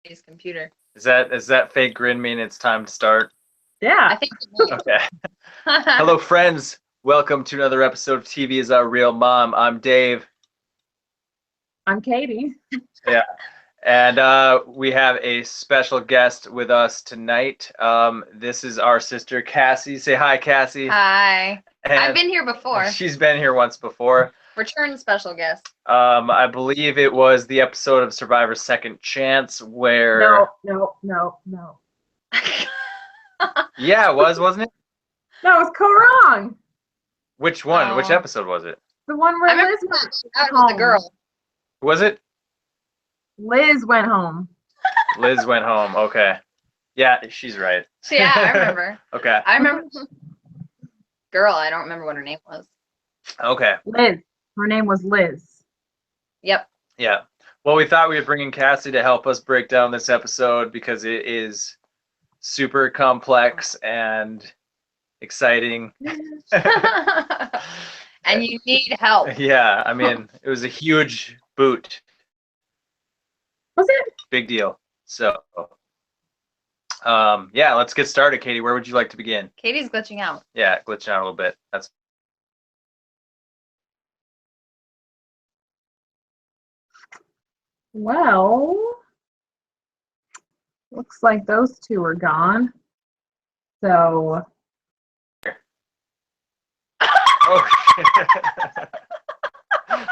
his computer. Is that fake grin mean it's time to start? Yeah. I think it will. Okay. Hello, friends. Welcome to another episode of TV is Our Real Mom. I'm Dave. I'm Catie. Yeah. And we have a special guest with us tonight. This is our sister, Cassie. Say hi, Cassie. Hi. And I've been here before. She's been here once before. Return special guest. I believe it was the episode of Survivor Second Chance where... No. Yeah, it was, wasn't it? No, it's co-wrong. Which one? Oh. Which episode was it? The one where I remember Liz went that was the home. girl. Was it? Liz went home. Liz went home. Okay. Yeah, she's right. So yeah, I remember. Okay. I remember. Girl, I don't remember what her name was. Okay. Liz. Her name was Liz. Yep. Yeah. Well, we thought we would bring in Cassie to help us break down this episode because it is super complex and exciting. And you need help. Yeah, I mean, it was a huge boot. Was it? Big deal. So, yeah, let's get started, Catie. Where would you like to begin? Katie's glitching out. Yeah, glitching out a little bit. That's Well, looks like those two are gone. So, oh shit.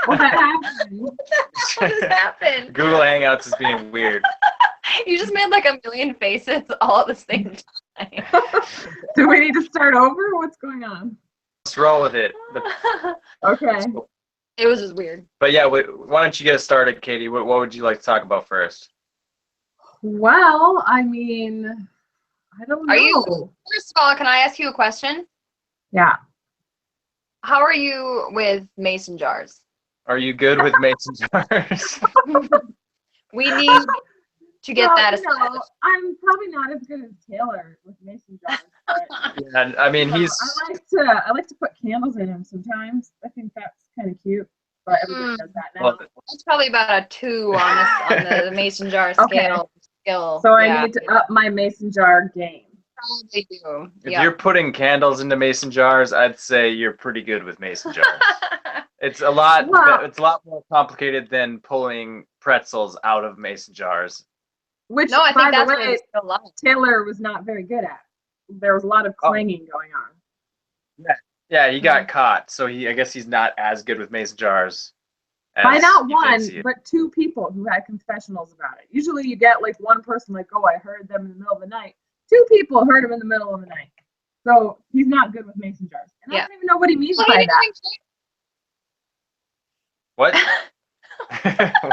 what happened? What has happened? Google Hangouts is being weird. You just made like a million faces all at the same time. Do we need to start over? What's going on? Let's roll with it. Okay. It was just weird. But yeah, why don't you get us started, Catie? What would you like to talk about first? Well, I mean, I don't know. First of all, can I ask you a question? Yeah. How are you with mason jars? Are you good with mason jars? We need to get that established. No, I'm probably not as good as Taylor with mason jars. But, Yeah, I mean, he's... I like to put candles in them sometimes. I think that's kind of cute. But everybody does that now. Well, That's probably about a 2 on the mason jar scale. Skill. So Yeah. I need to up my mason jar game. Probably do. if Yeah. you're putting candles into mason jars, I'd say you're pretty good with mason jars. It's a lot. Well- It's a lot more complicated than pulling pretzels out of mason jars. Which, No, I by think that's the what way, we still love. Taylor was not very good at. There was a lot of clanging going on. Yeah, he got caught, so I guess he's not as good with mason jars. By as not you one, fancy it. but 2 people who had confessionals about it. Usually you get like one person like, oh, I heard them in the middle of the night. 2 people heard him in the middle of the night. So he's not good with mason jars. And Yeah. I don't even know what he means Well, by he that. didn't What?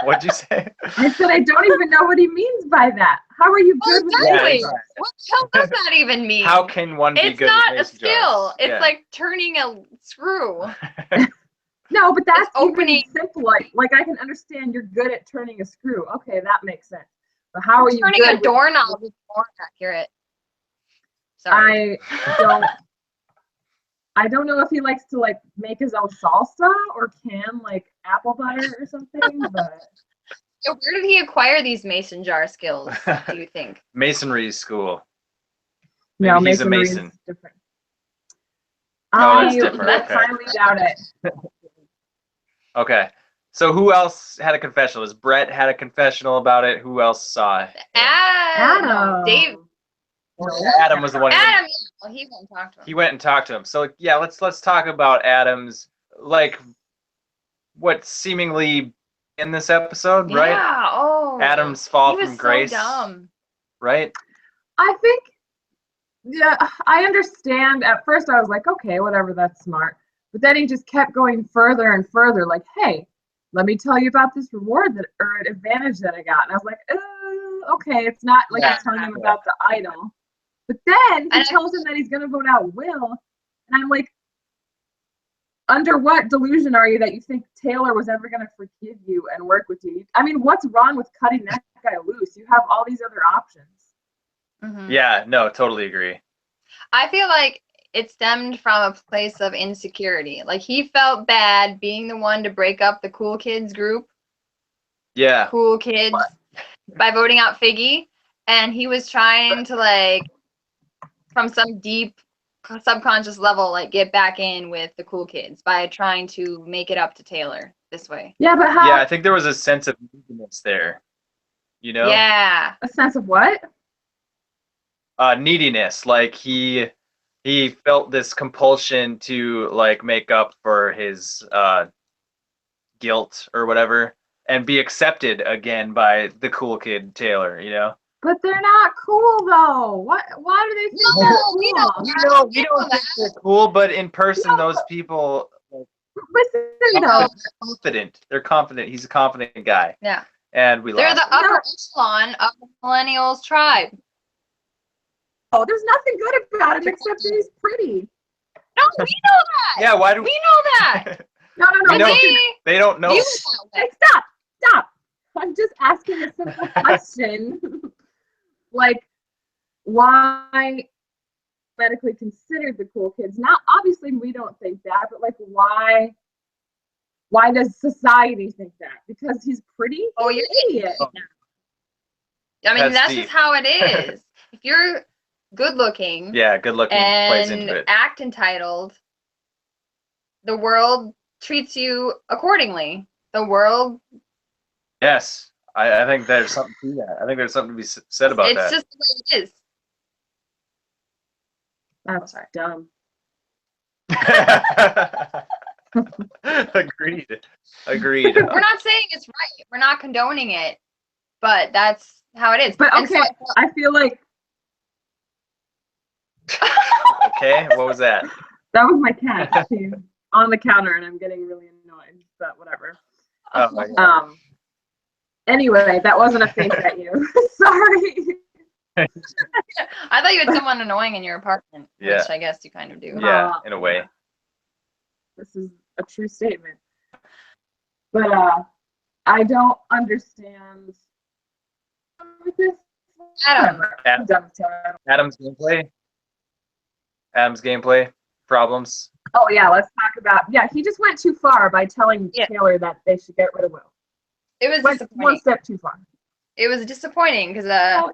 What'd you say? I said I don't even know what he means by that. How are you good with exactly. mason jars? What the hell does that even mean? How can one be It's good not with a mason skill. jars? It's Yeah. like turning a screw. No, but that's opening- even simple. Like I can understand you're good at turning a screw. Okay, that makes sense. But how are you Turning good a with- doorknob is more accurate. Sorry. I don't know if he likes to like make his own salsa or can like apple butter or something, but So where did he acquire these mason jar skills, do you think? Masonry school. no, Maybe he's a masonry is mason. different. Oh, that's I different, okay. highly doubt it. Okay. So who else had a confessional? Was Brett had a confessional about it? Who else saw it? Adam. Dave. Adam was the one. Adam, yeah. Well, he won't talk to him. He went and talked to him. So yeah, let's talk about Adam's, like, what seemingly in this episode, right? Yeah. Oh. Adam's fall he was from grace, so dumb. right? I think, yeah, I understand. At first I was like, okay, whatever, that's smart. But then he just kept going further and further, like, hey, let me tell you about this reward or advantage that I got. And I was like, okay, it's not like Yeah. I'm telling him about the idol. But then he tells him that he's going to vote out Will. And I'm like, under what delusion are you that you think Taylor was ever going to forgive you and work with you? I mean, what's wrong with cutting that guy loose? You have all these other options. Mhm. Yeah, no, totally agree. I feel like it stemmed from a place of insecurity. Like he felt bad being the one to break up the cool kids group. Yeah. Cool kids. by voting out Figgy, and he was trying to like from some deep subconscious level like get back in with the cool kids by trying to make it up to Taylor this way. Yeah, but how? Yeah, I think there was a sense of neediness there. You know? Yeah. A sense of what? Neediness. Like he felt this compulsion to like make up for his guilt or whatever and be accepted again by the cool kid Taylor, you know? But they're not cool though. What? Why do they think they're cool? we don't We don't think they're cool, but in person, those people like, Listen though. confident. They're confident. He's a confident guy. Yeah. And we They're lost the him. upper echelon of the Millennials tribe. Oh, there's nothing good about him except that he's pretty. No, we know that. Yeah, why do We know that. No, no, no. We don't- They they don't know. view it that way. Hey, stop. I'm just asking a simple question. Like, why medically considered the cool kids? Not obviously we don't think that, but like why does society think that? Because he's pretty? Oh, He's you're an idiot. I mean, that's deep. just how it is. If you're good looking Yeah, good looking plays into and it. act entitled, the world treats you accordingly. The world, Yes. I think there's something to that. I think there's something to be said about it's that. just the way it is. That's Sorry. dumb. Agreed. We're not saying it's right. We're not condoning it, but that's how it is. But And okay, I feel like Okay, what was that? that was my cat. She's on the counter and I'm getting really annoyed, but whatever. Oh my God. Anyway, that wasn't a face at you. Sorry. I thought you had someone annoying in your apartment, Yeah. which I guess you kind of do. Yeah, in a way. This is a true statement. But I don't understand this. Adam. I'm done with Taylor. Adam's gameplay problems. Oh yeah, let's talk about he just went too far by telling Yeah. Taylor that they should get rid of Will. It was Went disappointing. one step too far. It was disappointing because Well,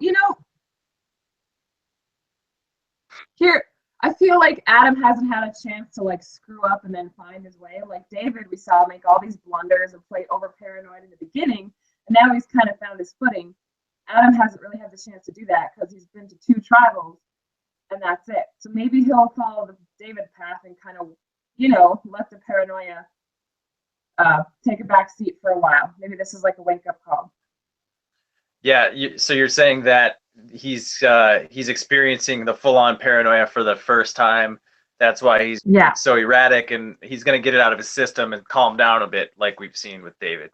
here I feel like Adam hasn't had a chance to like screw up and then find his way. Like David, we saw make all these blunders and play over paranoid in the beginning, and now he's kind of found his footing. Adam hasn't really had the chance to do that because he's been to 2 tribals, and that's it. So maybe he'll follow the David path and kind of, let the paranoia take a back seat for a while. Maybe this is like a wake-up call. Yeah, so you're saying that he's experiencing the full-on paranoia for the first time. That's why he's so erratic, and he's going to get it out of his system and calm down a bit, like we've seen with David.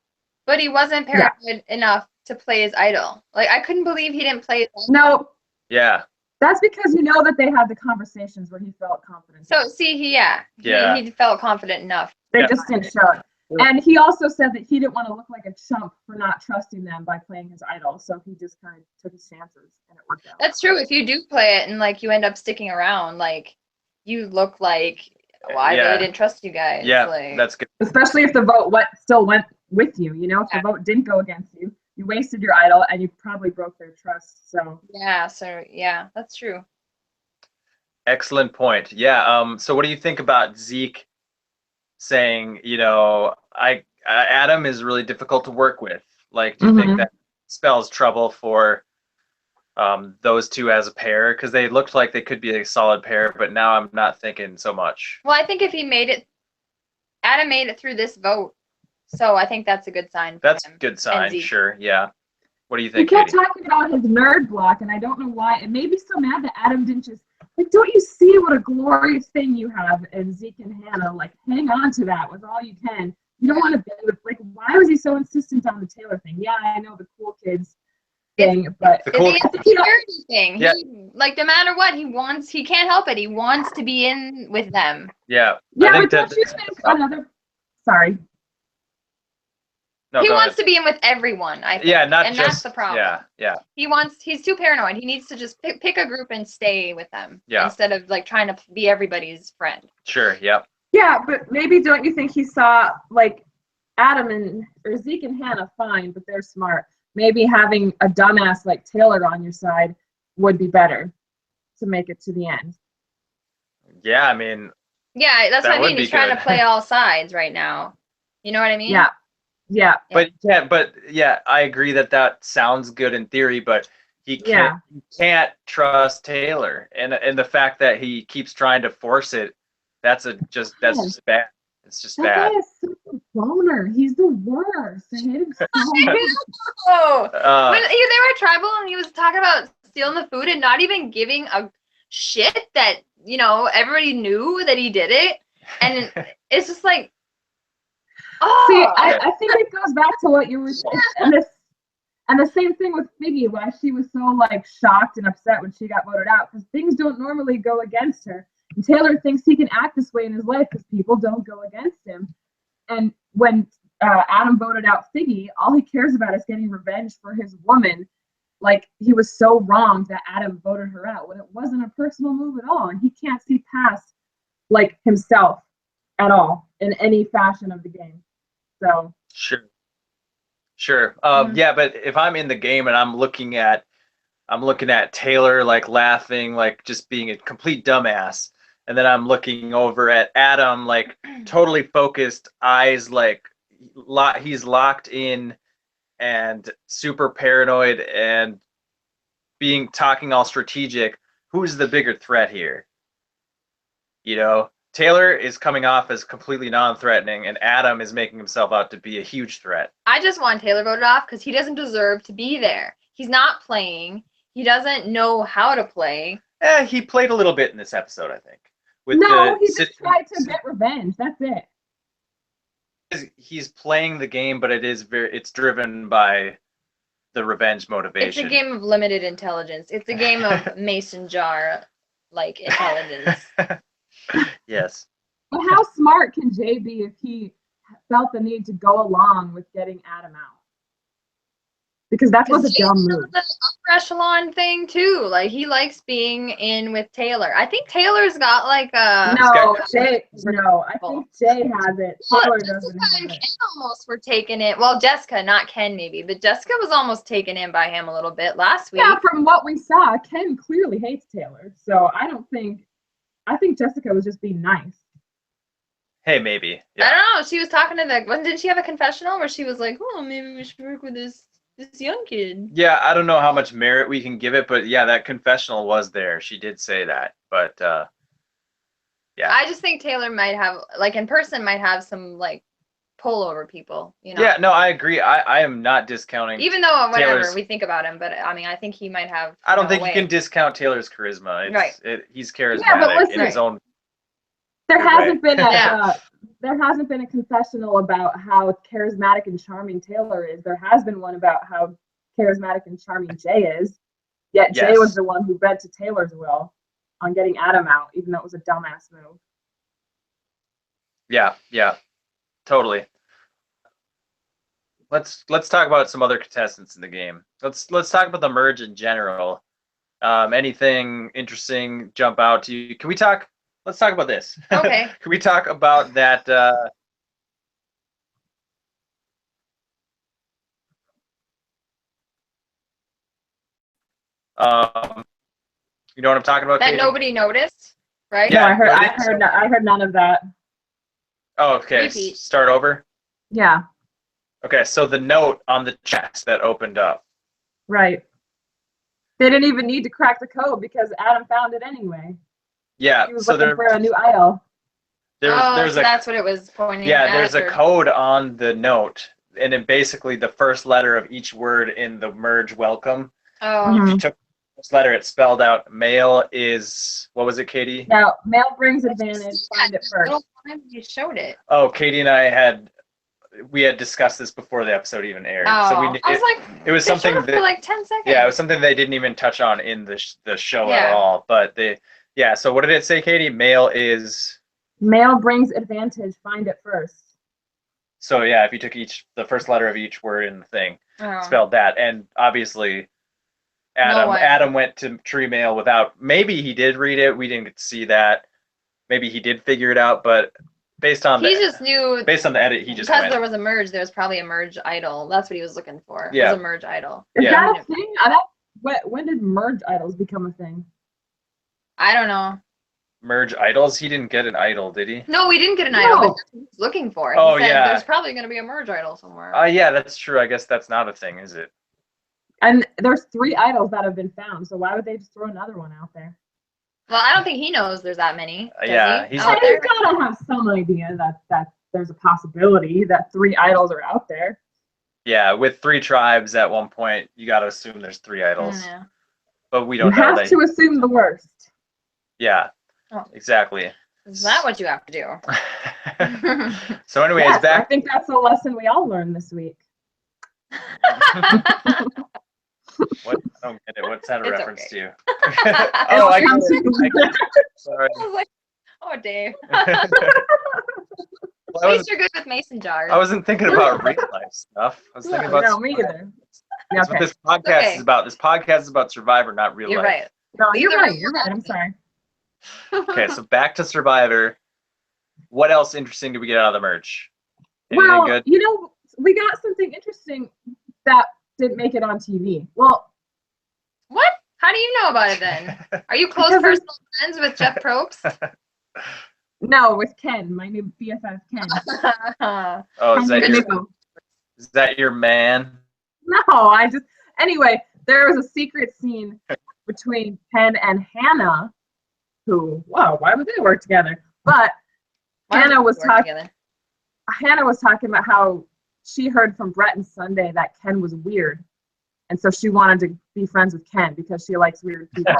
but he wasn't paranoid enough to play his idol. Like I couldn't believe he didn't play his idol. No, Yeah. that's because that they had the conversations where he felt confident. So see, he felt confident enough. They just didn't show it. And he also said that he didn't want to look like a chump for not trusting them by playing his idol. So he just kind of took his chances and it worked out. That's true. If you do play it and like you end up sticking around, like you look like, well, I really didn't trust you guys. Yeah, like, that's good. Especially if the vote still went with you. If the vote didn't go against you, you wasted your idol and you probably broke their trust. So yeah, that's true. Excellent point. Yeah. So what do you think about Zeke saying, Adam is really difficult to work with? Like, do you think that spells trouble for those two as a pair? Because they looked like they could be a solid pair, but now I'm not thinking so much. Well, I think if Adam made it through this vote, so I think that's a good sign. That's a good sign, Zeke. sure. Yeah. What do you he think, kept Catie? talking about his nerd block, and I don't know why. It made me so mad that Adam didn't just don't you see what a glorious thing you have? And Zeke and Hannah, hang on to that with all you can. You don't want to be with, why was he so insistent on the Taylor thing? Yeah, I know the cool kids thing, but The cool it's the security thing. Yeah. No matter what, he can't help it. He wants to be in with them. Yeah. yeah, I but think don't you think another? Sorry. No, He go wants ahead. to be in with everyone, I think. Yeah, not and just. that's the problem. Yeah. He's too paranoid. He needs to just pick a group and stay with them. Yeah. Instead of trying to be everybody's friend. Sure. Yep. Yeah, but maybe don't you think he saw Adam or Zeke and Hannah fine, but they're smart. maybe having a dumbass like Taylor on your side would be better to make it to the end. Yeah, I mean. Yeah, that's that what I mean. He's trying to play all sides right now. You know what I mean? Yeah. Yeah. But I agree that sounds good in theory, but he can't trust Taylor, and the fact that he keeps trying to force it, that's just bad. It's just that bad. guy is such a boner. He's the worst. I hate him so much. When they were at tribal and he was talking about stealing the food and not even giving a shit that, you know, everybody knew that he did it, and it's just like, oh. See, I think it goes back to what you were saying, and the same thing with Figgy, why she was so like shocked and upset when she got voted out, because things don't normally go against her. And Taylor thinks he can act this way in his life because people don't go against him. And when Adam voted out Figgy, all he cares about is getting revenge for his woman. Like, he was so wrong that Adam voted her out when it wasn't a personal move at all. And he can't see past like himself at all in any fashion of the game. So Sure. Yeah, but if I'm in the game and I'm looking at Taylor like laughing, like just being a complete dumbass, and then I'm looking over at Adam like totally focused, eyes like he's locked in and super paranoid and talking all strategic. Who's the bigger threat here? You know, Taylor is coming off as completely non-threatening, and Adam is making himself out to be a huge threat. I just want Taylor voted off because he doesn't deserve to be there. He's not playing. He doesn't know how to play. He played a little bit in this episode, I think. He just tried to get revenge. That's it. He's playing the game, but it's driven by the revenge motivation. It's a game of limited intelligence. It's a game of mason jar like intelligence. Yes. But how smart can Jay be if he felt the need to go along with getting Adam out? Because that was a dumb move. The upper echelon thing too. Like, he likes being in with Taylor. I think Taylor's got like a I think Jay has it. Taylor doesn't have it. Ken almost were taking it. Well, Jessica, not Ken maybe, but Jessica was almost taken in by him a little bit last week. Yeah, from what we saw, Ken clearly hates Taylor. So I think Jessica was just being nice. Hey, maybe. Yeah. I don't know. She was talking to didn't she have a confessional where she was like, oh, maybe we should work with this young kid? Yeah, I don't know how much merit we can give it, but yeah, that confessional was there. She did say that, but yeah. I just think Taylor might have, like, in person, might have some like pull over people, you know? Yeah, no, I agree. I am not discounting. Even though whatever we think about him, but I mean, I think he might have. I don't think you can discount Taylor's charisma. He's charismatic but listen, in his own. There hasn't been a confessional about how charismatic and charming Taylor is. There has been one about how charismatic and charming Jay is. Yet Jay was the one who bent to Taylor's will on getting Adam out, even though it was a dumbass move. Yeah, totally. Let's talk about some other contestants in the game. Let's talk about the merge in general. Anything interesting jump out to you? Let's talk about this. Okay. Can we talk about that? You know what I'm talking about? That Katie? nobody noticed, right? Yeah, no, I heard none of that. Oh, okay. Repeat. Start over. Yeah. Okay, so the note on the chest that opened up. Right. They didn't even need to crack the code because Adam found it anyway. Yeah, he was looking for a new idol. That's what it was pointing at. Yeah, there's a code on the note, and then basically the first letter of each word in the merge welcome. Oh. If you took the first letter, it spelled out male is, what was it, Katie? Now, male brings advantage, find it first. You showed it. Oh, Katie and I had discussed this before the episode even aired. Oh, so I was like, it was something that, for like 10 seconds. Yeah, it was something they didn't even touch on in the show at all. But so what did it say, Katie? Male brings advantage, find it first. So yeah, if you took the first letter of each word in the thing, spelled that, and obviously Adam went to tree male without. Maybe he did read it. We didn't get to see that. Maybe he did figure it out, but based on He just knew based on the edit, he just because went. there was a merge. There was probably a merge idol. That's what he was looking for. Yeah. Was a merge idol. Is Yeah. that a thing? When did merge idols become a thing? I don't know. Merge idols? He didn't get an idol, did he? No, we didn't get an No. idol, but that's what he was looking for. He Oh, said, yeah. There's probably going to be a merge idol somewhere. Yeah, that's true. I guess that's not a thing, is it? And there's 3 idols that have been found, so why would they just throw another one out there? Well, I don't think he knows there's that many. Does Yeah, he? he's Out not- He's there? gotta have some idea that there's a possibility that 3 idols are out there. Yeah, with 3 tribes at one point, you got to assume there's 3 idols. Yeah. But we You don't know have that. to assume the worst. Yeah, Oh. exactly. Is that what you have to do? So anyways, Yes, I back. think that's a lesson we all learned this week. What? I don't get it. What's that a It's reference okay. to? Oh, I get it. Sorry. I was like, oh, Dave. Well, At least you're good with mason jars. I wasn't thinking about real life stuff. I was thinking about. No, me either. That's what this podcast Okay. is about. This podcast is about Survivor, not real You're life. right. No, you're Either right. way. You're right. I'm sorry. Okay, so back to Survivor. What else interesting did we get out of the merch? Anything Well, good? you know, we got something interesting that didn't make it on TV. Well, What? How do you know about it then? Are you close Because there's- personal friends with Jeff Probst? no, with Ken, my new BFF Ken. Oh, is Ken that your, Nichol. is that your man? No, anyway, there was a secret scene between Ken and Hannah, who, wow, why would they work together? But Why Hannah don't we was work talking. together? Hannah was talking about how she heard from Brett and Sunday that Ken was weird, and so she wanted to be friends with Ken because she likes weird people.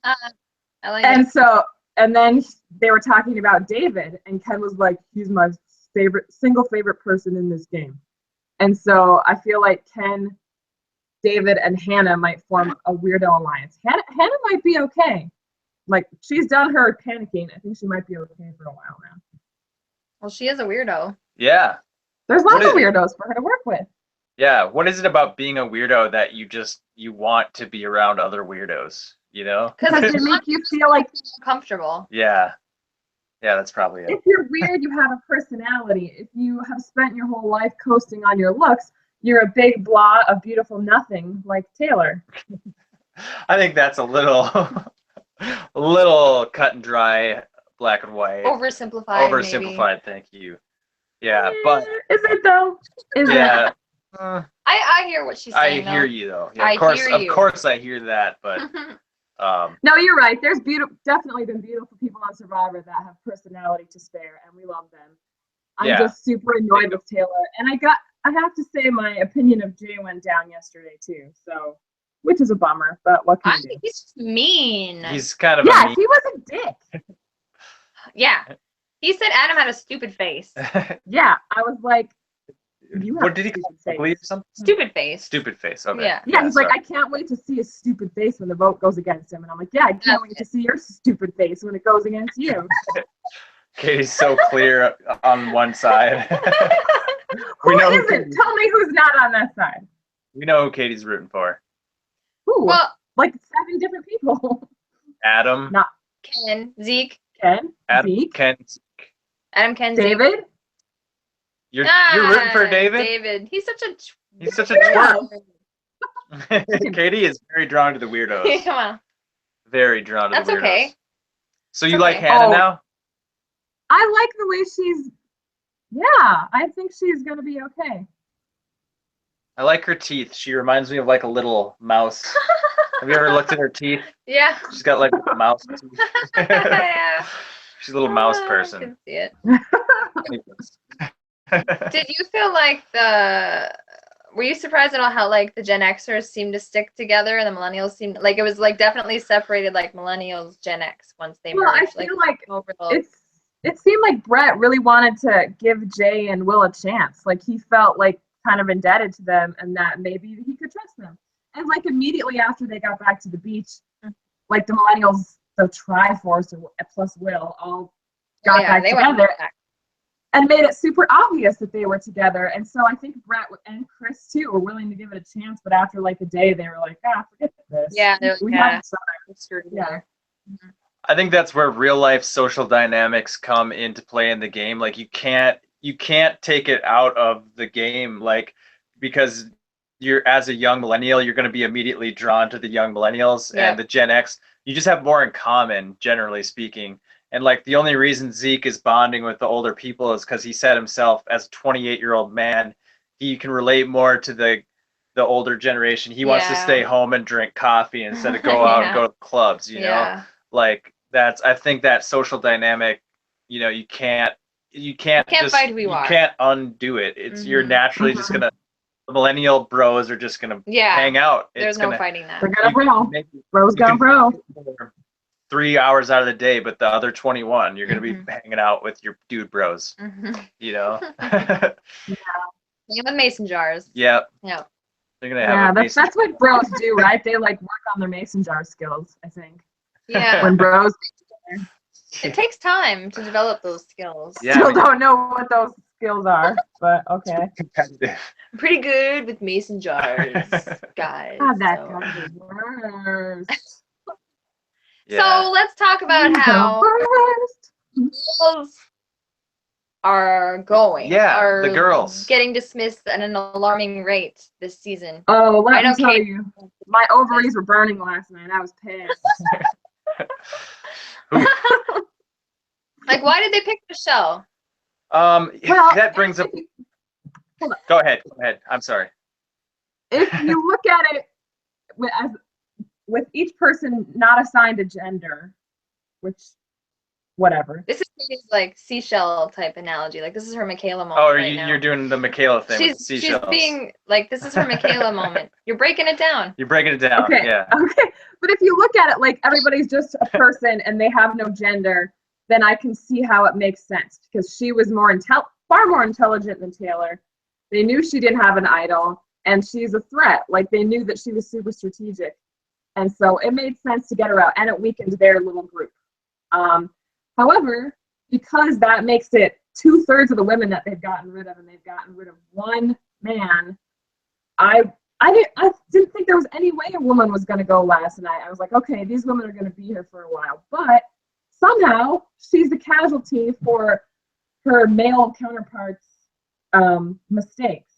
I like And it. so, and then they were talking about David, and Ken was like, he's my single favorite person in this game. And so I feel like Ken, David, and Hannah might form a weirdo alliance. Hannah might be okay. Like, she's done her panicking. I think she might be okay for a while now. Well, she is a weirdo. Yeah. There's What lots of is it? weirdos for her to work with. Yeah. What is it about being a weirdo that you want to be around other weirdos? You know? Because they make you feel like Comfortable. Yeah. Yeah, that's probably it. if you're weird, you have a personality. If you have spent your whole life coasting on your looks, you're a big blah of beautiful nothing like Taylor. I think that's a little cut and dry, black and white. Oversimplified. Oversimplified, thank you. Yeah, but Is it though? Is yeah, I hear what she's I saying. hear you though. Yeah, I of course, hear of you. course, I hear that. But No, you're right. There's definitely been beautiful people on Survivor that have personality to spare, and we love them. I'm Yeah. just super annoyed with Taylor, and I have to say my opinion of Jay went down yesterday too. So, which is a bummer, but what can I you do? think he's just mean. he's kind of Yeah, he was a dick. Yeah. He said Adam had a stupid face. Yeah, I was like, you have what did he stupid call face. ugly or something? Stupid face. Stupid face. Okay. Yeah. Yeah, he's like, sorry. I can't wait to see his stupid face when the vote goes against him. And I'm like, yeah, I can't That's wait to see your stupid face when it goes against you. Katie's so clear on one side. Who know who isn't? Katie- Tell me who's not on that side. We know who Katie's rooting for. Who? Well, Like 7 different people. Adam. Not Ken, Zeke, Ken, Adam. Zeke, Ken. Adam, Ken, Zeke. David. You're rooting for David. David. He's such a He's such a Yeah. twerp. Katie is very drawn to the weirdos. Come on. Very drawn to That's the weirdos. okay. So It's you like okay. Hannah Oh. now? I like the way she's. Yeah, I think she's gonna be okay. I like her teeth. She reminds me of like a little mouse. Have you ever looked at her teeth? Yeah. She's got like a mouse teeth. Yeah. She's a little mouse I person. can see it. Anyways. Did you feel like were you surprised at all how like the Gen Xers seemed to stick together and the Millennials seemed like it was like definitely separated like Millennials, Gen X once they Well, I merged? feel like over the it seemed like Brett really wanted to give Jay and Will a chance. Like he felt like kind of indebted to them and that maybe he could trust them. And like immediately after they got back to the beach, like the Millennials, the Triforce plus Will all got back they went together back. and made it super obvious that they were together. And so I think Brett and Chris too were willing to give it a chance, but after like a day they were like, forget this. Yeah, they were, we yeah. have to Screwed Yeah. together. I think that's where real life social dynamics come into play in the game. Like you can't take it out of the game, like, because you're, as a young millennial, you're going to be immediately drawn to the young millennials and the Gen X. You just have more in common, generally speaking. And like the only reason Zeke is bonding with the older people is because he said himself, as a 28-year-old man, he can relate more to the older generation. He wants to stay home and drink coffee instead of go out and go to clubs, you know? Like I think that social dynamic, you know, you can't fight who you are. You can't undo it. It's you're naturally just gonna, the millennial bros are just gonna hang out. There's no fighting that. They're gonna bro. Bros gonna bro. 3 hours out of the day, but the other 21, you're gonna be hanging out with your dude bros. You know. Same with mason jars. Yeah. Yeah. They're gonna have. That's what bros do, right? They like work on their mason jar skills, I think. Yeah. When bros. It takes time to develop those skills. Yeah, Still don't know what those skills are, but okay. Competitive. I'm pretty good with mason jars, guys. God, that got the worst. So let's talk about how girls are going. Yeah, the girls getting dismissed at an alarming rate this season. Oh, let me tell you, my ovaries were burning last night. I was pissed. Like, why did they pick Michelle? Well, that brings up. Go ahead. I'm sorry. If you look at it with each person not assigned a gender, which, whatever. This is like seashell type analogy. Like, this is her Michaela moment. Oh, you're doing the Michaela thing with seashells. She's being like, this is her Michaela moment. You're breaking it down. You're breaking it down. Okay. Yeah. Okay. But if you look at it like everybody's just a person and they have no gender, then I can see how it makes sense, because she was far more intelligent than Taylor. They knew she didn't have an idol, and she's a threat. Like, they knew that she was super strategic. And so it made sense to get her out, and it weakened their little group. However, because that makes it 2/3 of the women that they've gotten rid of, and they've gotten rid of one man, I didn't think there was any way a woman was going to go last night. I was like, okay, these women are going to be here for a while. But somehow she's the casualty for her male counterparts' mistakes.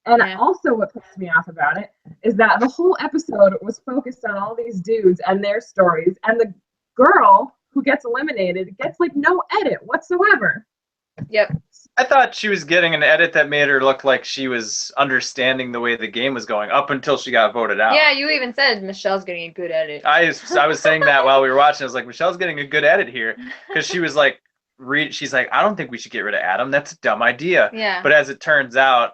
And also what pissed me off about it is that the whole episode was focused on all these dudes and their stories, and the girl who gets eliminated gets like no edit whatsoever. Yep. I thought she was getting an edit that made her look like she was understanding the way the game was going up until she got voted out. Yeah, you even said Michelle's getting a good edit. I was saying that while we were watching. I was like, Michelle's getting a good edit here, because she was like, she's like, I don't think we should get rid of Adam. That's a dumb idea. Yeah. But as it turns out,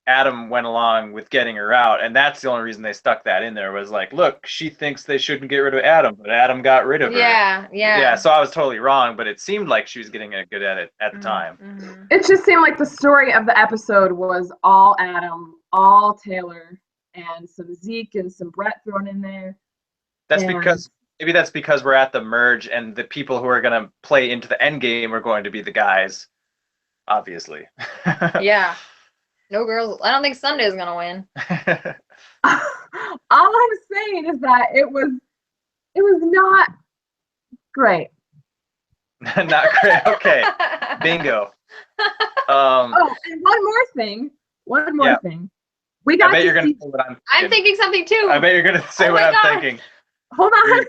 Adam went along with getting her out, and that's the only reason they stuck that in there, was like, look, she thinks they shouldn't get rid of Adam, but Adam got rid of her. Yeah, so I was totally wrong, but it seemed like she was getting a good edit at the time. It just seemed like the story of the episode was all Adam, all Taylor, and some Zeke and some Brett thrown in there. Maybe that's because we're at the merge, and the people who are going to play into the end game are going to be the guys, obviously. Yeah. No girls. I don't think Sunday's gonna win. All I'm saying is that it was not great. Not great. Okay. Bingo. Oh, and one more thing. We got. I bet you're gonna say what I'm thinking. I'm thinking something too. I bet you're gonna say what I'm thinking. Hold on.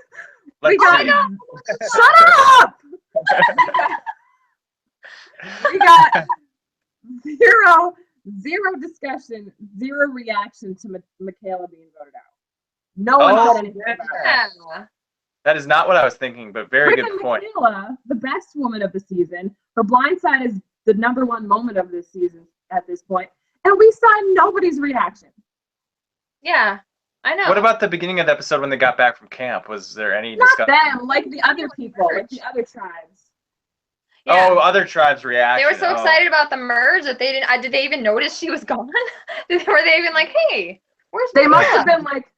Let's see. Shut up. We got zero discussion, zero reaction to Michaela being voted out. No one said anything about it. That is not what I was thinking, but very good point. Michaela, the best woman of the season, her blindside is the #1 moment of this season at this point, and we saw nobody's reaction. Yeah, I know. What about the beginning of the episode when they got back from camp? Was there any discussion? Not them, like the other people, like the other tribes. Yeah. Oh, other tribes' reaction. They were so excited about the merge that they didn't. Did they even notice she was gone? Were they even like, "Hey, where's?" They must have been like,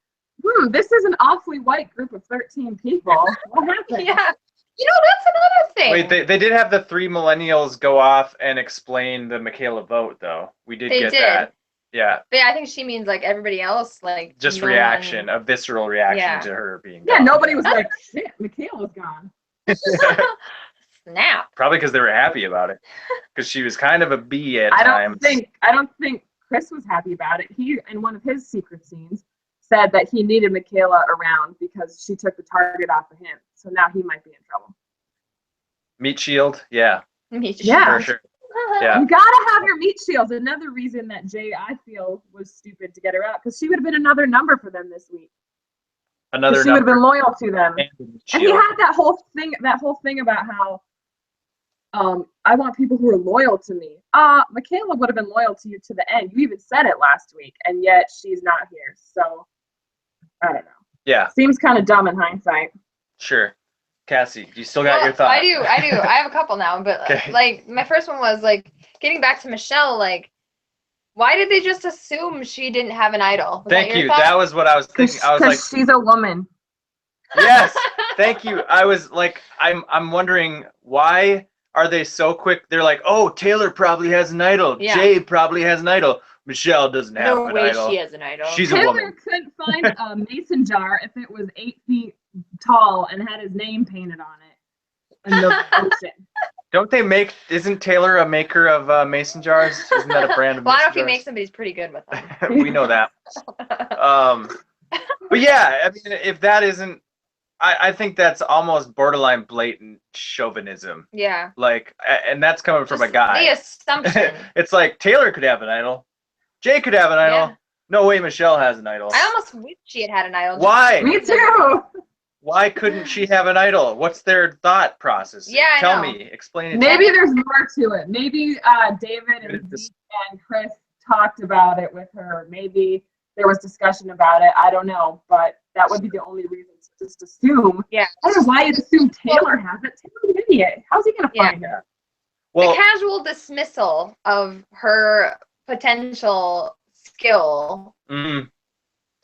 this is an awfully white group of 13 people. What happened? Yeah. You know, that's another thing. Wait, they did have the 3 millennials go off and explain the Michaela vote, though. We did get that. Yeah. But yeah, I think she means like everybody else, like just reaction, a visceral reaction to her being gone. Yeah, nobody was like, shit, Michaela's gone. Snap. Probably because they were happy about it. Because she was kind of a bee at times. I don't think Chris was happy about it. He, in one of his secret scenes, said that he needed Michaela around because she took the target off of him. So now he might be in trouble. Meat shield, yeah. Meat Yeah. For sure. Yeah. You gotta have your meat shields. Another reason that Jay, I feel, was stupid to get her out, because she would have been another number for them this week. Another she would have been loyal to them. And he had that whole thing about how I want people who are loyal to me. Michaela would have been loyal to you to the end. You even said it last week, and yet she's not here. So I don't know. Yeah. Seems kind of dumb in hindsight. Sure. Cassie, you still got your thought? I do. I have a couple now, but Okay. like my first one was like getting back to Michelle. Like, why did they just assume she didn't have an idol? Thank you. That was what I was thinking. I was like, she's a woman. Yes. Thank you. I was like, I'm wondering, why are they so quick? They're like, oh, Taylor probably has an idol. Yeah. Jay probably has an idol. Michelle doesn't have No an way idol. she has an idol. She's a Taylor woman. couldn't find a mason jar if it was 8 feet tall and had his name painted on it in the ocean. Don't they make? Isn't Taylor a maker of mason jars? Isn't that a brand of? Well, I don't know mason if he jars? makes them, but he's pretty good with them. We know that. But yeah, I mean, if that isn't, I think that's almost borderline blatant chauvinism. Yeah. Like, and that's coming from a Just guy. The assumption. It's like Taylor could have an idol. Jay could have an idol. Yeah. No way Michelle has an idol. I almost wish she had an idol. Why? Me too. Why couldn't she have an idol? What's their thought process? Yeah, I Tell know. me. Explain it. Maybe to me. there's more to it. Maybe David and Zeke and Chris talked about it with her. Maybe there was discussion about it. I don't know, but that would be the only reason to just assume. Yeah. I don't know why you'd assume Taylor has it. Taylor's an idiot. How's he gonna find it? Well, the casual dismissal of her potential skill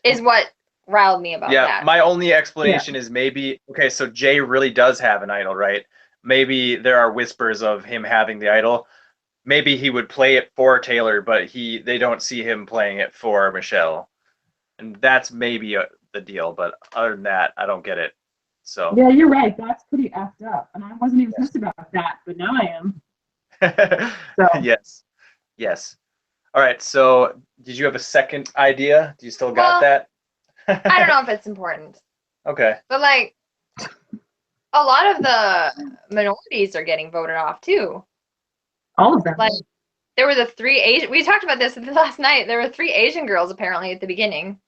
is what riled me about yeah, that. my only explanation is maybe, okay, so Jay really does have an idol, right? Maybe there are whispers of him having the idol. Maybe he would play it for Taylor, but they don't see him playing it for Michelle. And that's maybe the deal, but other than that, I don't get it. So Yeah, you're right. That's pretty effed up. And I wasn't even pissed about that, but now I am. So. Yes. All right, so did you have a second idea? Do you still got that? I don't know if it's important. Okay. But like a lot of the minorities are getting voted off too. All of them. Like there were the 3 Asian, we talked about this last night. There were 3 Asian girls apparently at the beginning.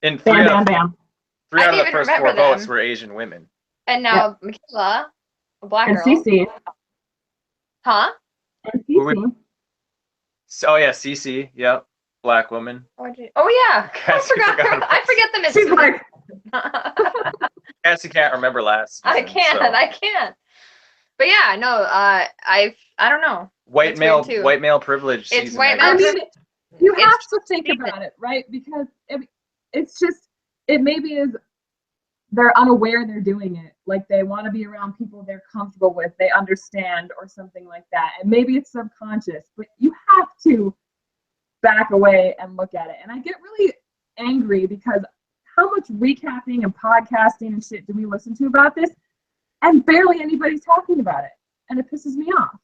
In Bam, three bam, bam. out of the even first remember 4 votes them. were Asian women. And now Michaela, a black And girl. Cece. Huh? And Cece. Oh yeah, Cece, yep, black woman. Oh yeah. Cassie forgot about I forget them. She's like, Cassie can't remember last I season, can't. so. I can't. But yeah, no. I don't know. White It's male weird, too. white male privilege. It's season, white I male guess. I mean, you It's have to think stupid. about it, right? Because it's just, it maybe is, they're unaware they're doing it. Like they want to be around people they're comfortable with, they understand, or something like that. And maybe it's subconscious, but you have to back away and look at it. And I get really angry because how much recapping and podcasting and shit do we listen to about this? And barely anybody's talking about it. And it pisses me off.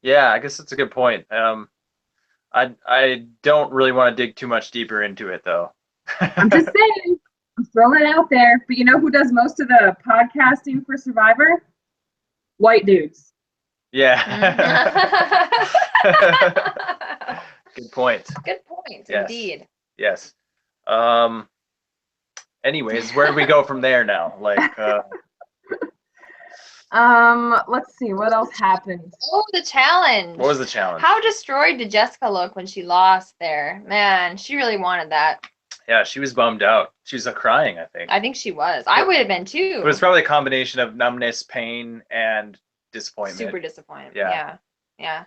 Yeah, I guess that's a good point. I don't really want to dig too much deeper into it though. I'm just saying, I'm throwing it out there. But you know who does most of the podcasting for Survivor? White dudes. Yeah. Mm-hmm. Good point. Good point, Yes. indeed. Yes. Anyways, where do we go from there now? Like Let's see, what else happened? Oh, the challenge. what was the challenge? How destroyed did Jessica look when she lost there? Man, she really wanted that. Yeah, she was bummed out. She was crying, I think. I think she was. I would have been too. It was probably a combination of numbness, pain, and disappointment. super disappointed. Yeah. Yeah.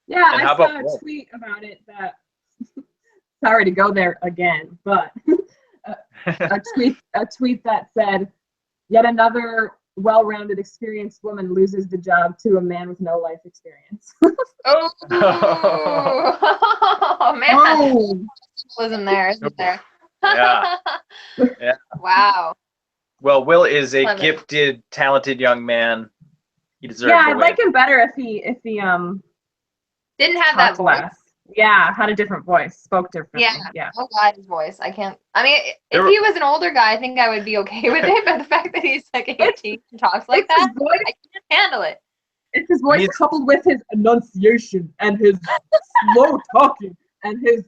Yeah, And I how saw about a Wolf? tweet about it that, sorry to go there again, but a tweet that said, yet another well-rounded, experienced woman loses the job to a man with no life experience. Oh, man. Oh, Wasn't there, isn't there? Yeah. Yeah. Wow. Well, Will is a Clever. gifted, talented young man. He deserves Yeah, the I'd win. like him better if he Didn't have that talked voice. less. Yeah, had a different voice, spoke differently. Yeah. Oh God, his voice. I can't. I mean, if he was an older guy, I think I would be okay with it. But the fact that he's like 18 and talks like It's his that, voice. I can't handle it. It's his voice coupled with his enunciation and his slow talking and his.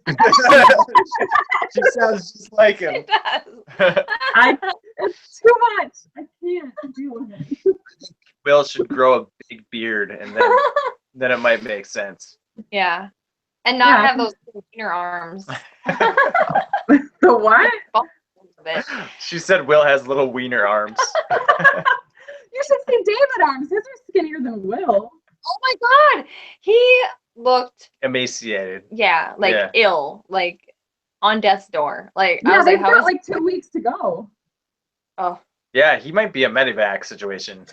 She sounds just like him. It does. It's too much. I can't deal with it. Will should grow a big beard, and then it might make sense. Yeah. And not have those wiener arms. The what? She said Will has little wiener arms. You should see David arms. His are skinnier than Will. Oh my God. He looked, Emaciated. ill, like on death's door. Like, Yeah, I was they've like, got like 2 weeks to go. Oh. Yeah, he might be a medevac situation.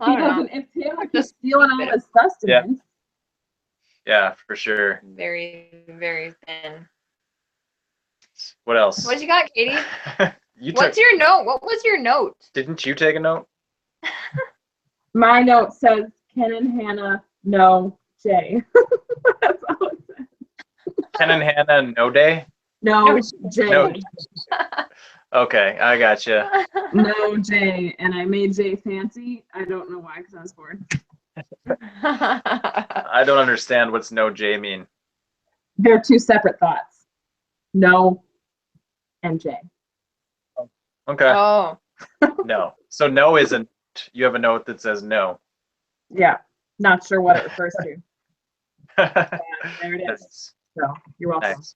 If Taylor keeps stealing all his sustenance. Yeah, for sure. Very, very thin. What else? What you got, Katie? What's your note? What was your note? Didn't you take a note? My note says Ken and Hannah, no, Jay. That's all it says. Ken and Hannah, no day? No, Jay. No. Okay, I gotcha. No, Jay. And I made Jay fancy. I don't know why, because I was bored. I don't understand what's no J mean. They're two separate thoughts. No and Jay. Okay. Oh. No. So no is a, you have a note that says no. Yeah. Not sure what it refers to. Yeah, there it is. So you're welcome. Nice.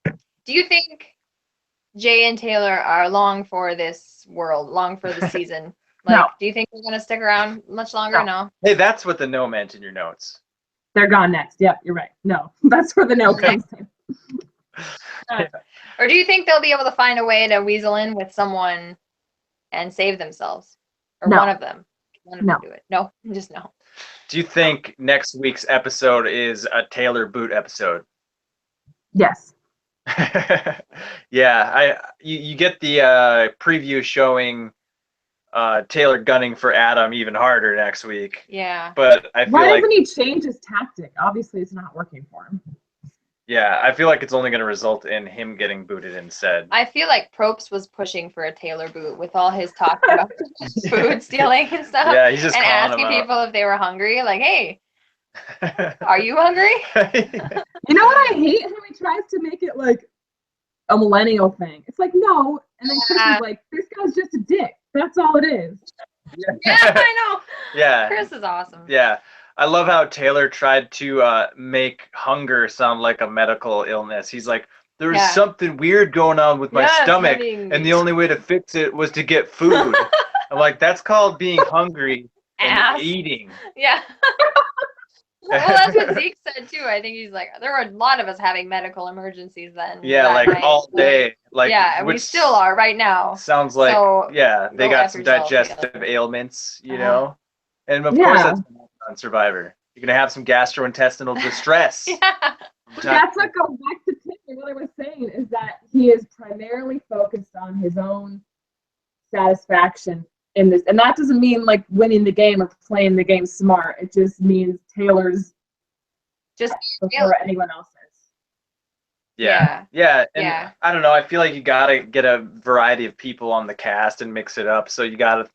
So, do you think Jay and Taylor are long for this world, long for the season? Like, No. Do you think they're gonna stick around much longer? No. Hey, that's what the no meant in your notes. They're gone next. Yep, you're right. No, that's where the no comes in. Or do you think they'll be able to find a way to weasel in with someone and save themselves? Or No. one of them? One of No. them do it. No, just no. Do you think next week's episode is a Taylor boot episode? Yes. Yeah, you get the preview showing Taylor gunning for Adam even harder next week. Yeah. But I feel Why like doesn't he change his tactic? Obviously, it's not working for him. yeah, I feel like it's only going to result in him getting booted instead. I feel like Probst was pushing for a Taylor boot with all his talk about food stealing and stuff. Yeah, he's just and calling asking them out. people if they were hungry. Like, hey, are you hungry? You know what I hate? How he tries to make it like a millennial thing. It's like, no. And then Chris is like, this guy's just a dick. That's all it is. Yeah, I know. Yeah. Chris is awesome. Yeah. I love how Taylor tried to make hunger sound like a medical illness. He's like, there's something weird going on with my stomach, and the only way to fix it was to get food. I'm like, that's called being hungry and eating. Yeah. Well, that's what Zeke said too. I think he's like, there were a lot of us having medical emergencies then. Yeah, like night. all day. Like, yeah, and we still are right now. Sounds like, so, yeah, they got some digestive ailments, you know? And of course, that's on Survivor. You're going to have some gastrointestinal distress. Yeah. That's what goes back to Taylor. What I was saying is that he is primarily focused on his own satisfaction in this, and that doesn't mean like winning the game or playing the game smart. It just means Taylor's just before anyone else's. Yeah. And I don't know. I feel like you gotta get a variety of people on the cast and mix it up. So you gotta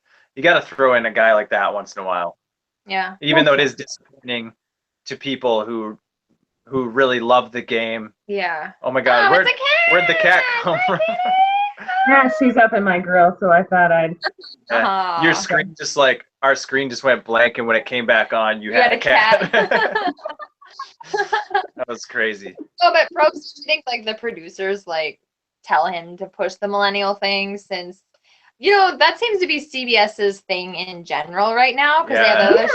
throw in a guy like that once in a while. Yeah. Even though it is disappointing to people who really love the game. Yeah. Oh my God, where'd the cat come from? Yeah, she's up in my grill, so I thought I'd. Your screen just like our screen just went blank, and when it came back on, you had a cat. That was crazy. Oh, but Probst, I think like the producers like tell him to push the millennial thing, since that seems to be CBS's thing in general right now, because they have the other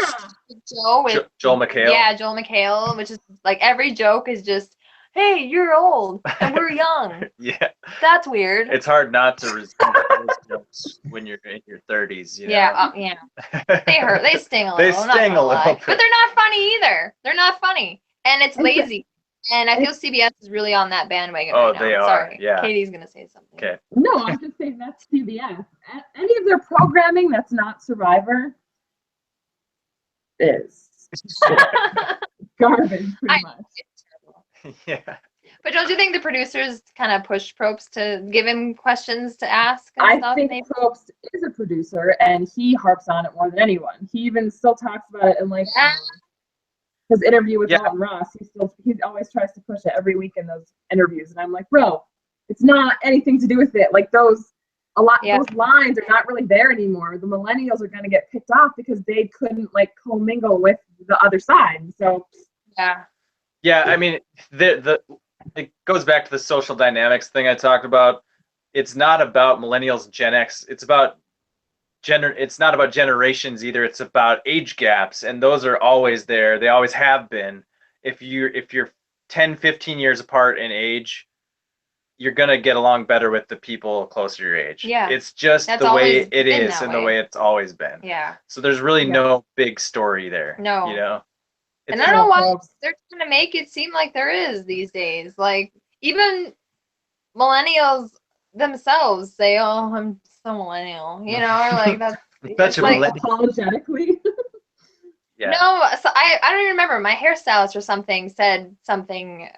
show with Joel McHale. Yeah, Joel McHale, which is like every joke is just, hey, you're old and we're young. Yeah. That's weird. It's hard not to respond to those jokes when you're in your 30s, you know? Yeah, They hurt. They sting a little. They sting a little bit. But they're not funny either. They're not funny. And it's lazy. And I feel CBS is really on that bandwagon Oh, right now. they are, Sorry. yeah. Katie's going to say something. Okay. No, I'm just saying that's CBS. Any of their programming that's not Survivor is garbage, pretty much. Yeah. But don't you think the producers kind of pushed Probst to give him questions to ask and I stuff? think maybe? Probst is a producer, and he harps on it more than anyone. He even still talks about it in like his interview with Dalton Ross. He always tries to push it every week in those interviews, and I'm like, bro, it's not anything to do with it. Like those lines are not really there anymore. The millennials are going to get picked off because they couldn't like commingle with the other side. So yeah, I mean, it goes back to the social dynamics thing I talked about. It's not about millennials, Gen X. It's about it's not about generations either. It's about age gaps, and those are always there. They always have been. If you're 10, 15 years apart in age, you're gonna get along better with the people closer to your age. Yeah. It's just That's the way always it been is that and way. the way it's always been. Yeah. So there's really no big story there. No. You know? And I don't know why they're trying to make it seem like there is these days. Like, even millennials themselves say, oh, I'm so millennial. You know, or like that's Such a like millennial. apologetically. Yeah. No, so I don't even remember. My hairstylist or something said something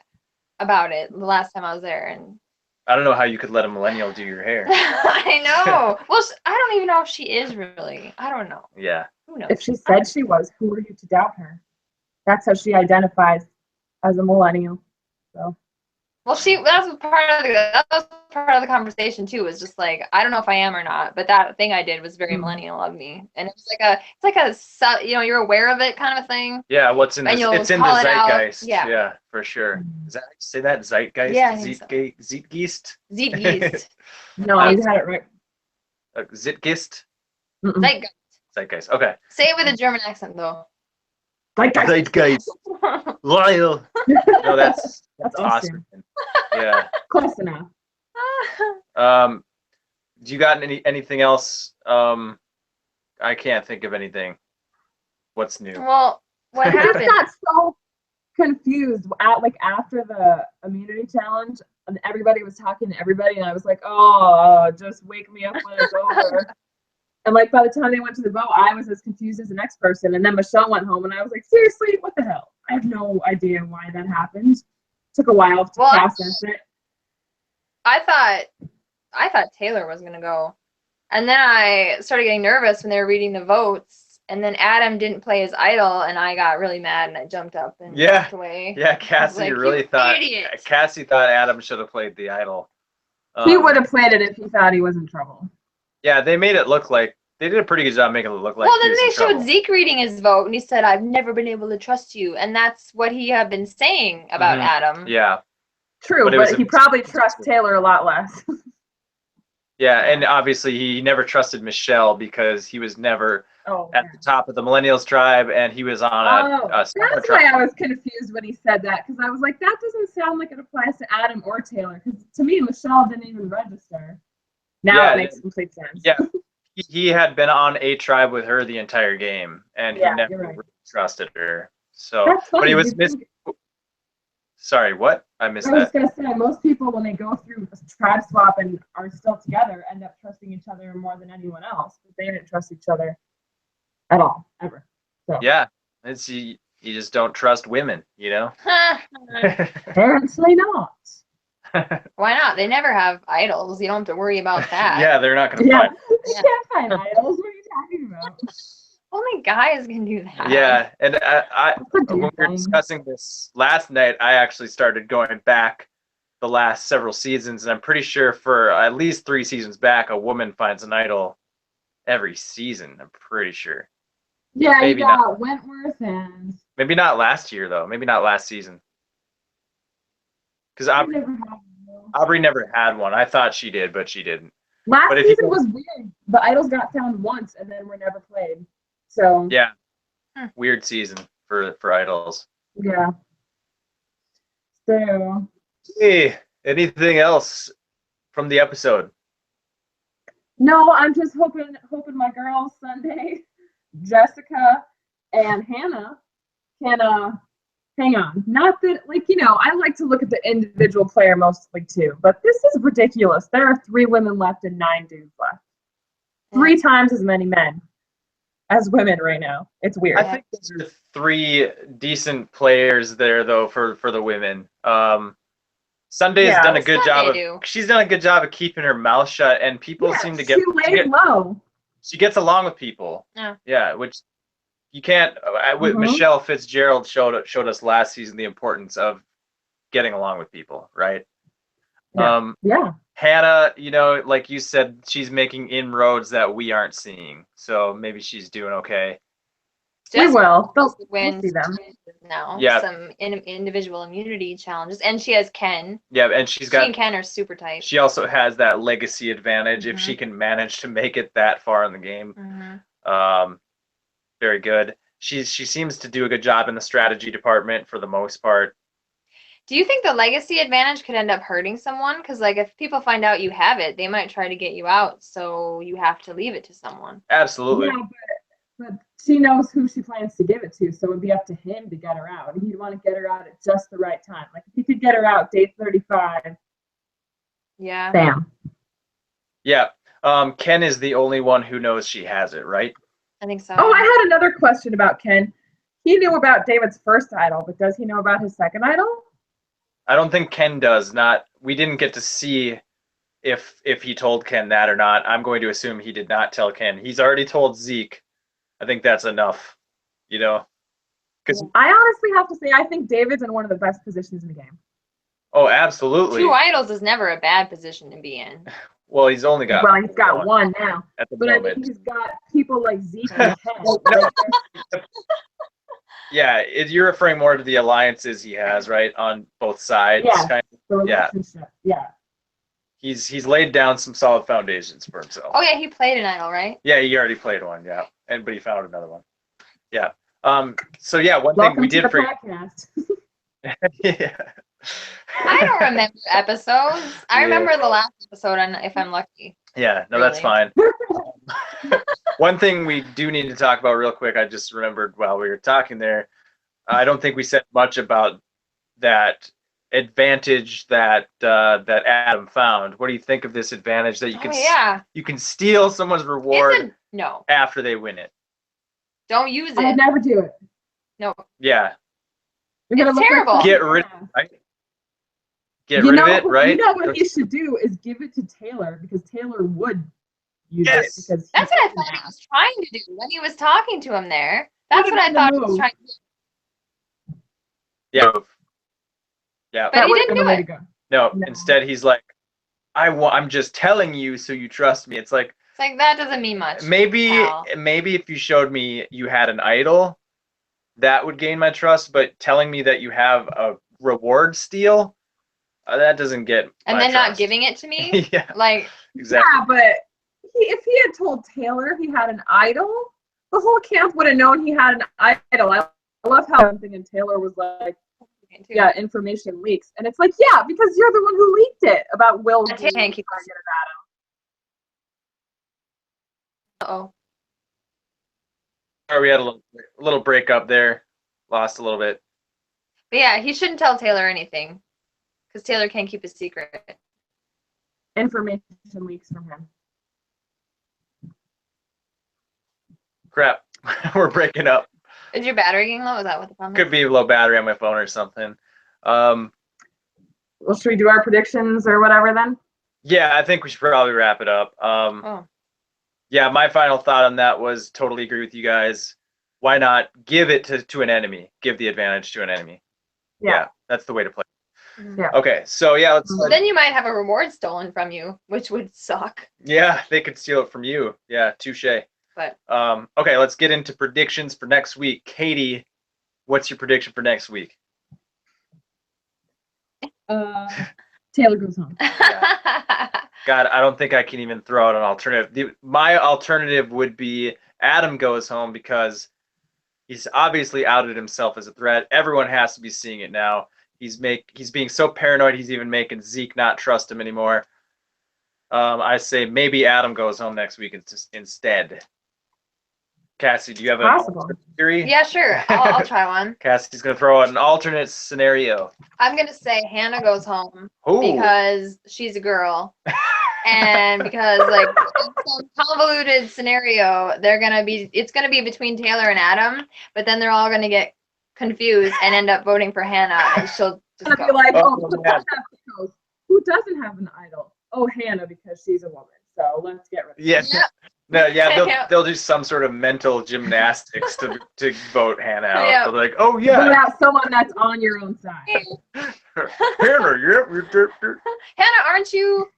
about it the last time I was there, and I don't know how you could let a millennial do your hair. I know. Well, I don't even know if she is really. I don't know. Yeah. Who knows? If she said she was, who are you to doubt her? That's how she identifies as a millennial. So. Well, that was part of the conversation too. Was just like, I don't know if I am or not, but that thing I did was very millennial of me, and it's like a you're aware of it kind of thing. Yeah, it's in the zeitgeist. Yeah, for sure. Is that say that zeitgeist? Yeah, Zeitgeist. Zeitgeist. No, you had it right. Zeitgeist. Zeitgeist. Zeitgeist. Okay. Say it with a German accent though. Zeitgeist. Loyal. No, that's awesome. Yeah. Close enough. Do you got anything else? I can't think of anything. What's new? Well, what happened? I got so confused after the immunity challenge, and everybody was talking to everybody, and I was like, oh, just wake me up when it's over. And like by the time they went to the vote, I was as confused as the next person. And then Michelle went home, and I was like, seriously, what the hell? I have no idea why that happened. Took a while to process it. I thought Taylor was gonna go, and then I started getting nervous when they were reading the votes. And then Adam didn't play his idol, and I got really mad, and I jumped up and walked away. Yeah, Cassie really thought. Idiot. Cassie thought Adam should have played the idol. He would have played it if he thought he was in trouble. Yeah, they made it look like they did a pretty good job making it look like. Well, then they showed Zeke reading his vote, and he said, "I've never been able to trust you," and that's what he had been saying about Adam. Yeah. True, but he probably trusts Taylor a lot less. Yeah, and obviously he never trusted Michelle because he was never at the top of the Millennials tribe, and he was on a that's why I was confused when he said that, because I was like, that doesn't sound like it applies to Adam or Taylor, because to me, Michelle didn't even register. Now it makes complete sense. Yeah, he had been on a tribe with her the entire game, and he never really trusted her. So, but he was Sorry, what? I missed that. I was going to say, most people, when they go through a tribe swap and are still together, end up trusting each other more than anyone else. But they didn't trust each other at all, ever. So. Yeah, it's you just don't trust women, you know? Apparently not. Why not? They never have idols. You don't have to worry about that. Yeah, they're not going to find. You can't find idols. What are you talking about? Only guys can do that. Yeah, and when we were discussing this last night, I actually started going back the last several seasons, and I'm pretty sure for at least 3 seasons back, a woman finds an idol every season. I'm pretty sure. Yeah, maybe you got not. Wentworth and... Maybe not last year, though. Maybe not last season. Because Aubrey never had one. I thought she did, but she didn't. Last season was weird. The idols got found once, and then were never played. So yeah, weird season for idols. Yeah. So. Hey, anything else from the episode? No, I'm just hoping my girls Sunday, Jessica and Hannah, can hang on. Not that, like, you know, I like to look at the individual player mostly too, but this is ridiculous. There are 3 women left and 9 dudes left. 3 times as many men as women right now. It's weird. I think those are 3 decent players there, though, for the women. Sunday's done a good job she's done a good job of keeping her mouth shut, and people seem to get low. She gets along with people. Yeah, which you can't. Michelle Fitzgerald showed us last season the importance of getting along with people, right? Yeah. Hannah, you know, like you said, she's making inroads that we aren't seeing, so maybe she's doing okay. We will. We'll see them now. Some individual immunity challenges, and she has Ken. Yeah, and she and Ken are super tight. She also has that legacy advantage if she can manage to make it that far in the game. Very good. She seems to do a good job in the strategy department for the most part. Do you think the legacy advantage could end up hurting someone? Because, like, if people find out you have it, they might try to get you out, so you have to leave it to someone. Absolutely. Yeah, but she knows who she plans to give it to, so it would be up to him to get her out. He'd want to get her out at just the right time. Like, if he could get her out day 35. Yeah. Bam. Yeah. Ken is the only one who knows she has it, right? I think so. Oh, I had another question about Ken. He knew about David's first idol, but does he know about his second idol? I don't think Ken does. We didn't get to see if he told Ken that or not. I'm going to assume he did not tell Ken. He's already told Zeke. I think that's enough, you know. Because I honestly have to say, I think David's in one of the best positions in the game. Oh, absolutely. 2 idols is never a bad position to be in. Well, he's only got. Well, he's got one now. At the moment. moment. I think he's got people like Zeke in his head. Yeah, you're referring more to the alliances he has, right, on both sides. Yeah. Kind of. The relationship. Yeah. He's laid down some solid foundations for himself. Oh yeah, he played an idol, right? Yeah, he already played one. Yeah, but he found another one. Yeah. So yeah, one thing we did for podcast. Yeah. I don't remember episodes. I remember the last episode, if I'm lucky. Yeah, no, that's fine. One thing we do need to talk about real quick, I just remembered while we were talking there, I don't think we said much about that advantage that Adam found. What do you think of this advantage that you can steal someone's reward after they win it? Don't use it. I'd never do it. No. Yeah. It's terrible. Get rid of it, right? Get rid of it, right? You know what he should do is give it to Taylor, because Taylor would use it. Because that's what I thought he was trying to do when he was talking to him there. That's what I thought he was trying to do. Yeah. Yeah. But he didn't do it. No, instead he's like, I'm just telling you so you trust me. It's like that doesn't mean much. Maybe if you showed me you had an idol, that would gain my trust, but telling me that you have a reward steal, that doesn't get my trust. Not giving it to me? Yeah. Like, exactly. Yeah, but if he had told Taylor he had an idol, the whole camp would have known he had an idol. I love how something, and Taylor was like, yeah, information leaks. And it's like, yeah, because you're the one who leaked it about Will. Uh-oh. We had a little breakup there. Lost a little bit. But yeah, he shouldn't tell Taylor anything, because Taylor can't keep a secret. Information leaks from him. Crap. We're breaking up. Is your battery getting low? Is that what the problem is? Could be a low battery on my phone or something. Well, should we do our predictions or whatever then? Yeah, I think we should probably wrap it up. Yeah, my final thought on that was totally agree with you guys. Why not give it to an enemy? Give the advantage to an enemy. Yeah, that's the way to play. Yeah. Okay, so yeah, let's. Then you might have a reward stolen from you, which would suck. Yeah, they could steal it from you. Yeah, touche. But okay, let's get into predictions for next week. Katie, what's your prediction for next week? Taylor goes home. God, I don't think I can even throw out an alternative. My alternative would be Adam goes home, because he's obviously outed himself as a threat. Everyone has to be seeing it now. He's being so paranoid. He's even making Zeke not trust him anymore. I say maybe Adam goes home next week instead. Cassie, do you have an Possible. alternate theory? Yeah, sure. I'll try one. Cassie's gonna throw out an alternate scenario. I'm gonna say Hannah goes home Ooh. because she's a girl, and because like in some convoluted scenario, it's gonna be between Taylor and Adam, but then they're all gonna get confused and end up voting for Hannah, and she'll just Gonna go. be like, Oh, who doesn't have an idol? Oh, Hannah, because she's a woman. So let's get rid of Yeah. Yep. No, yeah, they'll do some sort of mental gymnastics to vote Hannah out. Yep. They'll be like, oh Vote yeah, out someone that's on your own side. Hannah, yep. Hannah, aren't you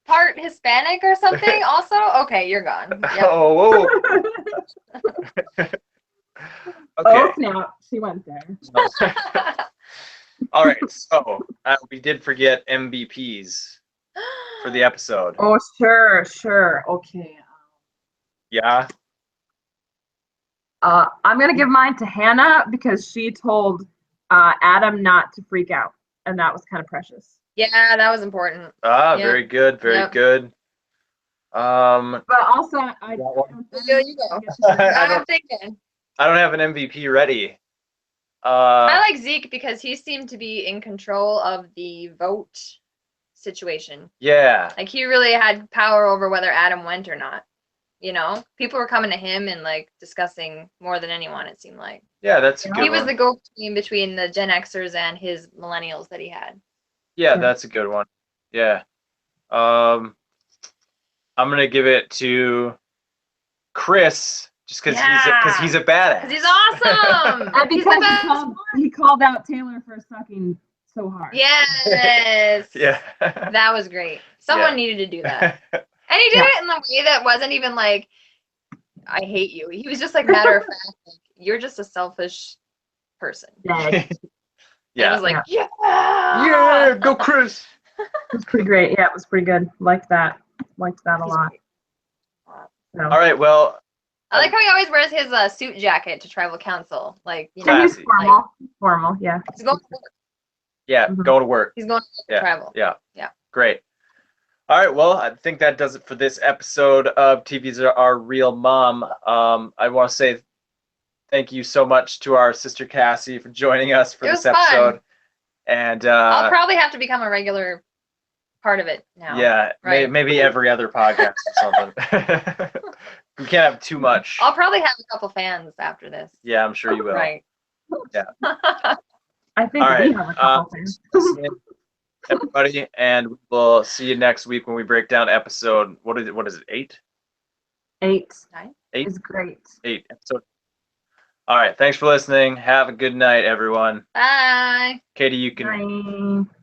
part Hispanic or something? Also, okay, you're gone. Yep. Oh, Oh okay. snap! She went there. All right, so we did forget MVPs for the episode. Oh sure. Okay. Yeah. I'm gonna give mine to Hannah because she told Adam not to freak out, and that was kind of precious. Yeah, that was important. Ah, Yep. very good, very Yep. good. But also, You got one? You go. I'm thinking. I don't have an MVP ready. I like Zeke because he seemed to be in control of the vote situation. Yeah. Like he really had power over whether Adam went or not. You know, people were coming to him and like discussing more than anyone. It seemed like Yeah, that's a good he was one. the go-between between the Gen Xers and his millennials that he had. Yeah, Yeah. that's a good one. Yeah. I'm gonna give it to Chris just because he's a badass. Because he's awesome. And He's the because best. he called out Taylor for sucking so hard. Yes. Yeah. That was great. Someone Yeah. needed to do that. And he did it in the way that wasn't even like, I hate you. He was just like matter of fact, like, you're just a selfish person. Yeah, it And it was like, yeah. Yeah, go Chris. was pretty great. Yeah, it was pretty good. Liked that a lot. So. All right, well, I like how he always wears his suit jacket to tribal council. Like, you know, And he's Classy. formal, yeah. he's going to work. yeah, Mhm. going to work. He's going to Yeah. travel. Yeah. Yeah. Great. All right, well, I think that does it for this episode of TV's Our Real Mom. I want to say thank you so much to our sister Cassie for joining us for It this was fun. episode. And I'll probably have to become a regular part of it now. yeah, Right. maybe every other podcast or something. We can't have too much. I'll probably have a couple fans after this. Yeah, I'm sure you will. Right. Yeah. I think All right, we have a couple things. Listening, everybody, and we'll see you next week when we break down episode. What is it? 8? 8 8? is great. 8 episode. All right. Thanks for listening. Have a good night, everyone. Bye. Katie, you can Bye.